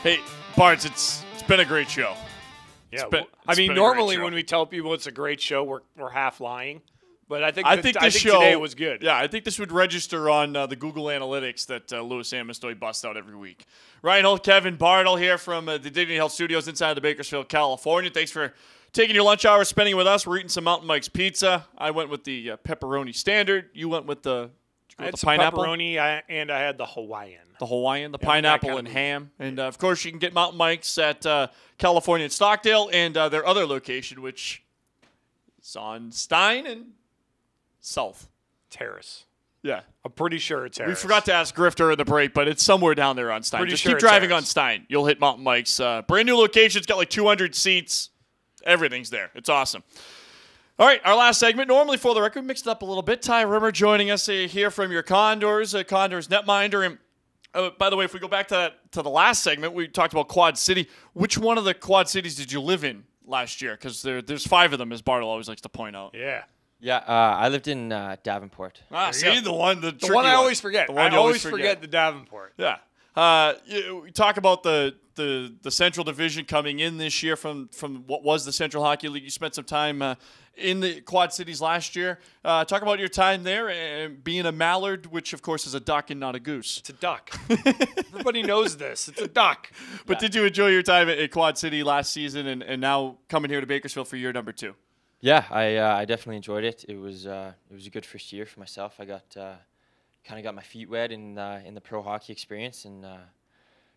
Hey, Barnes, it's been a great show. Yeah, I mean, normally when we tell people it's a great show, we're half lying. But I think this show today was good. Yeah, I think this would register on the Google Analytics that Louis Amestoy busts out every week. Ryan Holt, Kevin Bartle here from the Dignity Health Studios inside of Bakersfield, California. Thanks for taking your lunch hour, spending it with us. We're eating some Mountain Mike's pizza. I went with the pepperoni standard. You went with the pineapple? Pepperoni, and I had the Hawaiian. The pineapple and ham. And, of course, you can get Mountain Mike's at California and Stockdale and their other location, which is on Stein and South. Terrace. Yeah. I'm pretty sure it's Harris. We forgot to ask Grifter in the break, but it's somewhere down there on Stein. Pretty Just sure keep driving on Stein. You'll hit Mountain Mike's. Brand new location. It's got like 200 seats. Everything's there. It's awesome. All right, our last segment. Normally, for the record, we mixed it up a little bit. Ty Rimmer joining us here from your Condors, Condors netminder. And by the way, if we go back to the last segment, we talked about Quad City. Which one of the Quad Cities did you live in last year? Because there's 5 of them, as Bartle always likes to point out. Yeah, I lived in Davenport. See, the one I always forget. I always forget the Davenport. Yeah. We talk about the Central Division coming in this year from what was the Central Hockey League. You spent some time in the Quad Cities last year. Talk about your time there and being a mallard, which, of course, is a duck and not a goose. It's a duck. Everybody knows this. It's a duck. But did you enjoy your time at Quad City last season and now coming here to Bakersfield for year number 2? Yeah, I definitely enjoyed it. It was a good first year for myself. I got kind of got my feet wet in the pro hockey experience and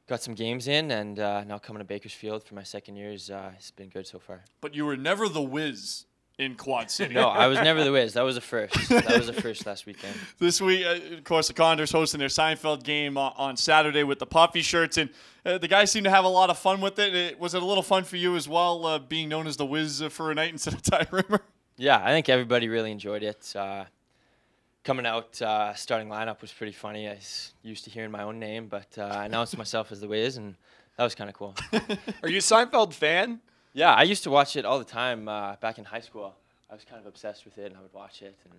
got some games in. And now coming to Bakersfield for my second year it's been good so far. But you were never the whiz in Quad City. No, I was never the whiz. That was a first. That was a first last weekend. This week, of course, the Condors hosting their Seinfeld game on Saturday with the puffy shirts, and the guys seem to have a lot of fun with it. Was it a little fun for you as well, being known as the whiz for a night instead of Ty Rimmer? Yeah, I think everybody really enjoyed it. Coming out, starting lineup was pretty funny. I was used to hearing my own name, but I announced myself as the whiz, and that was kind of cool. Are you a Seinfeld fan? Yeah, I used to watch it all the time back in high school. I was kind of obsessed with it, and I would watch it and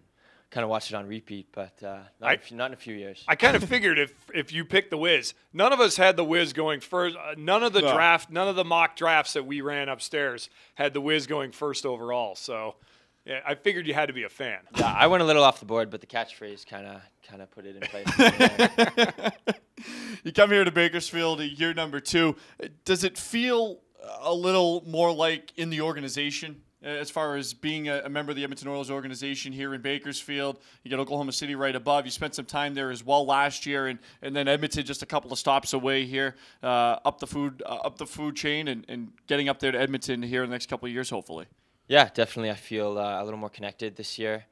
kind of watch it on repeat, but not in a few years. I kind of figured if you picked the whiz, none of us had the whiz going first. None of the mock drafts that we ran upstairs had the whiz going first overall. So yeah, I figured you had to be a fan. Yeah, I went a little off the board, but the catchphrase kind of put it in place. You come here to Bakersfield, year number 2. Does it feel a little more like in the organization as far as being a member of the Edmonton Oilers organization here in Bakersfield? You got Oklahoma City right above. You spent some time there as well last year, and then Edmonton just a couple of stops away here, up the food chain, and getting up there to Edmonton here in the next couple of years, hopefully. Yeah, definitely. I feel a little more connected this year.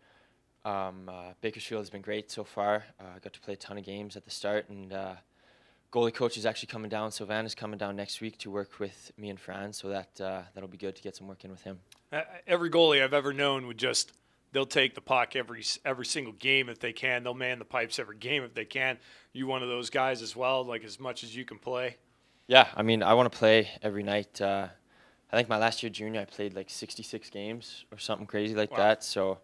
Bakersfield has been great so far. I got to play a ton of games at the start, and goalie coach is actually coming down. Savannah's coming down next week to work with me and Fran, so that'll be good to get some work in with him. Every goalie I've ever known they'll take the puck every single game if they can. They'll man the pipes every game if they can. You one of those guys as well, like as much as you can play? Yeah, I mean, I want to play every night. I think my last year junior, I played like 66 games or something crazy like that. So,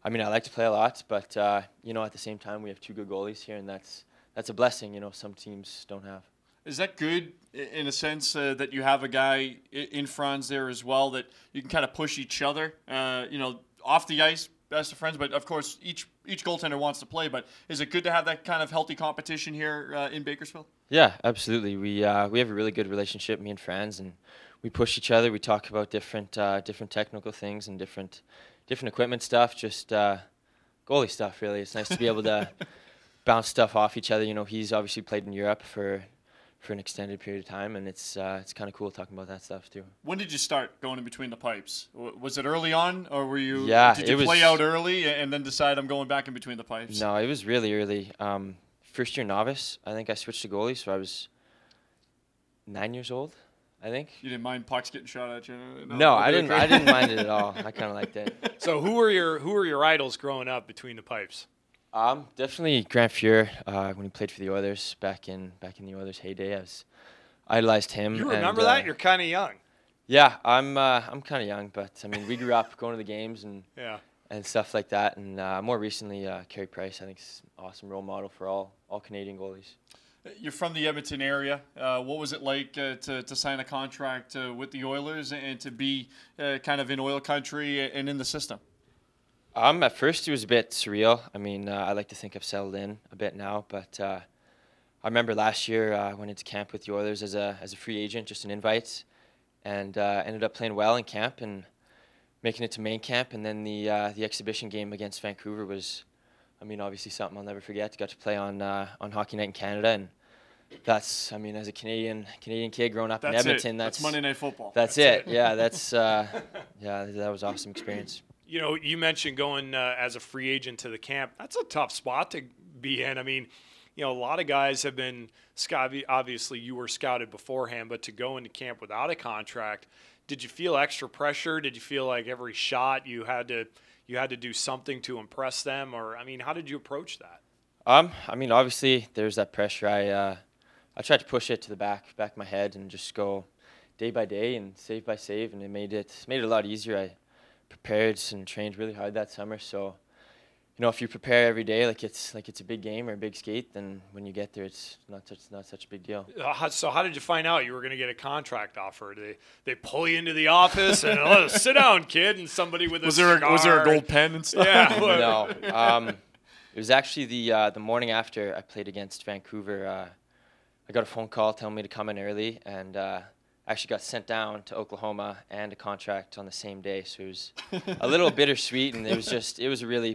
I mean, I like to play a lot, but, at the same time, we have 2 good goalies here, and that's a blessing, some teams don't have. Is that good in a sense that you have a guy in Franz there as well that you can kind of push each other, off the ice, best of friends, but of course each goaltender wants to play, but is it good to have that kind of healthy competition here in Bakersfield? Yeah, absolutely. We have a really good relationship, me and Franz, and we push each other. We talk about different technical things and different equipment stuff, just goalie stuff really. It's nice to be able to bounce stuff off each other. He's obviously played in Europe for an extended period of time, and it's kind of cool talking about that stuff too. When did you start going in between the pipes? Was it early on, or were you? Yeah, did you play out early and then decide I'm going back in between the pipes? No, it was really early. First year novice, I think I switched to goalie, so I was 9 years old, I think. You didn't mind pucks getting shot at you? No, I didn't mind it at all. I kind of liked it. So who were your idols growing up between the pipes? Definitely Grant Fuhr, when he played for the Oilers back in the Oilers' heyday. I idolized him. You remember that? You're kind of young. Yeah, I'm kind of young, but I mean, we grew up going to the games and stuff like that. And more recently, Carey Price, I think, is an awesome role model for all Canadian goalies. You're from the Edmonton area. What was it like to sign a contract with the Oilers and to be kind of in oil country and in the system? At first, it was a bit surreal. I mean, I like to think I've settled in a bit now, but I remember last year I went into camp with the Oilers as a free agent, just an invite, and ended up playing well in camp and making it to main camp. And then the exhibition game against Vancouver was, I mean, obviously something I'll never forget. Got to play on Hockey Night in Canada, and that's, I mean, as a Canadian kid growing up in Edmonton, that's Monday Night Football. That's it. Yeah, that was an awesome experience. You know, you mentioned going as a free agent to the camp. That's a tough spot to be in. I mean, you know, a lot of guys have been scouted. Obviously, you were scouted beforehand, but to go into camp without a contract, did you feel extra pressure? Did you feel like every shot you had to do something to impress them? Or, I mean, how did you approach that? I mean, obviously, there's that pressure. I tried to push it to the back of my head and just go day by day and save by save, and it made it a lot easier. I prepared and trained really hard that summer, so you know, if you prepare every day like it's a big game or a big skate, then when you get there, it's not such a big deal. So how did you find out you were going to get a contract offer? They pull you into the office and oh, sit down, kid, and somebody with was there a gold pen and stuff? Yeah. No. It was actually the morning after I played against Vancouver. I got a phone call telling me to come in early, and actually got sent down to Oklahoma and a contract on the same day. So it was a little bittersweet, and it was a really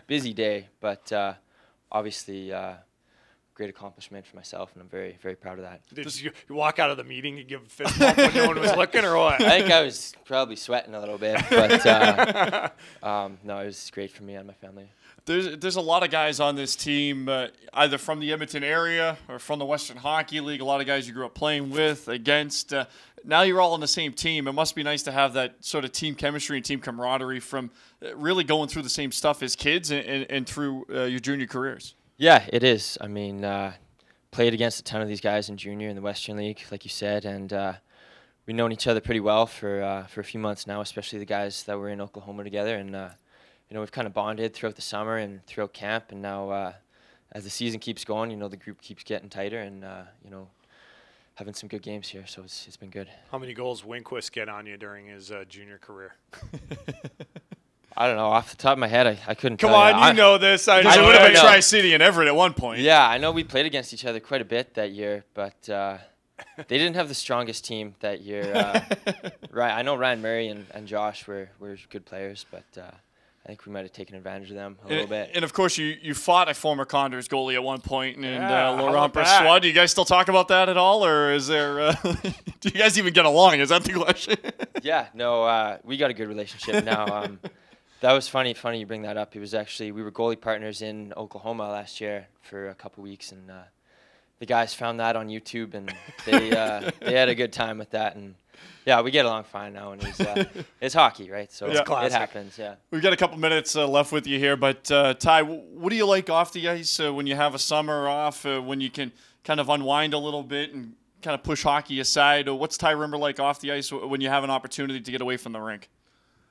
busy day, but obviously great accomplishment for myself, and I'm very, very proud of that. Did you walk out of the meeting and give a fist bump when no one was looking, or what? I think I was probably sweating a little bit, but no, it was great for me and my family. There's a lot of guys on this team, either from the Edmonton area or from the Western Hockey League. A lot of guys you grew up playing with, against. Now you're all on the same team. It must be nice to have that sort of team chemistry and team camaraderie from really going through the same stuff as kids and through your junior careers. Yeah, it is. I mean, played against a ton of these guys in junior in the Western League, like you said, and we've known each other pretty well for a few months now, especially the guys that were in Oklahoma together, and you know, we've kind of bonded throughout the summer and throughout camp, and now as the season keeps going, you know, the group keeps getting tighter, and you know, having some good games here, so it's been good. How many goals Winquist get on you during his junior career? I don't know. Off the top of my head, I couldn't Come tell on, you. know this. I would have been Tri-City and Everett at one point. Yeah, I know we played against each other quite a bit that year, but they didn't have the strongest team that year. Right, I know Ryan Murray and Josh were good players, but I think we might have taken advantage of them a little bit. And of course, you fought a former Condors goalie at one point, and Laurent Persois. Do you guys still talk about that at all, or is there? Do you guys even get along? Is that the question? Yeah, no, we got a good relationship now. That was funny. Funny you bring that up. It was actually, we were goalie partners in Oklahoma last year for a couple weeks, and the guys found that on YouTube, and they had a good time with that. And yeah, we get along fine now, and it's hockey, right? So it happens. Yeah. We've got a couple minutes left with you here, but Ty, what do you like off the ice when you have a summer off, when you can kind of unwind a little bit and kind of push hockey aside? What's Ty Rimmer like off the ice when you have an opportunity to get away from the rink?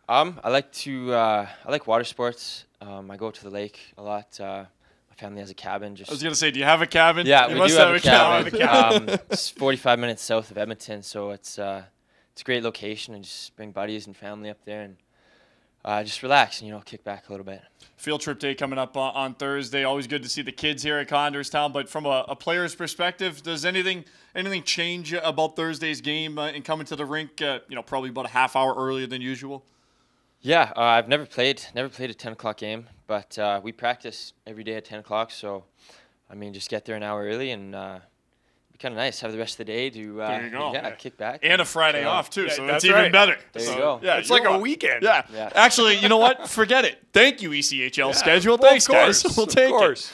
I like water sports. I go to the lake a lot. My family has a cabin. I was gonna say, do you have a cabin? Yeah, we do have a cabin. It's 45 minutes south of Edmonton, so it's a great location, and just bring buddies and family up there and just relax and kick back a little bit. Field trip day coming up on Thursday. Always good to see the kids here at Condors Town. But from a player's perspective, does anything change about Thursday's game and coming to the rink? Probably about a half hour earlier than usual. Yeah, I've never played a 10 o'clock game, but we practice every day at 10 o'clock. So, I mean, just get there an hour early and be kind of nice. Have the rest of the day to there you go. Kick back. And a Friday off, too, so that's it's even better. There you go. Yeah, it's like a weekend. Yeah. Actually, you know what? Forget it. Thank you, ECHL schedule. Thanks, guys. We'll take it.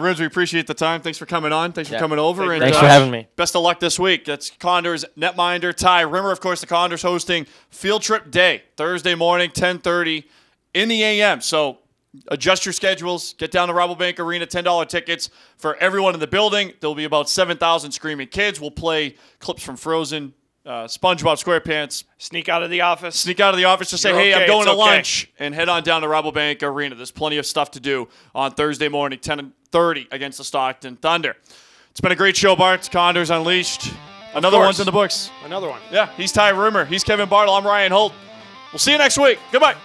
Ribs, we appreciate the time. Thanks for coming on. Thanks for coming over. Thanks for having me. Best of luck this week. That's Condors netminder Ty Rimmer. Of course, the Condors hosting Field Trip Day, Thursday morning, 10:30 in the a.m. So adjust your schedules. Get down to Rabobank Arena, $10 tickets for everyone in the building. There'll be about 7,000 screaming kids. We'll play clips from Frozen, SpongeBob SquarePants. Sneak out of the office. To say, hey, I'm going to lunch, and head on down to Rabobank Arena. There's plenty of stuff to do on Thursday morning, 10:30 against the Stockton Thunder. It's been a great show, Bart. Condors Unleashed. Another one's in the books. Another one. Yeah, he's Ty Rimmer. He's Kevin Bartle. I'm Ryan Holt. We'll see you next week. Goodbye.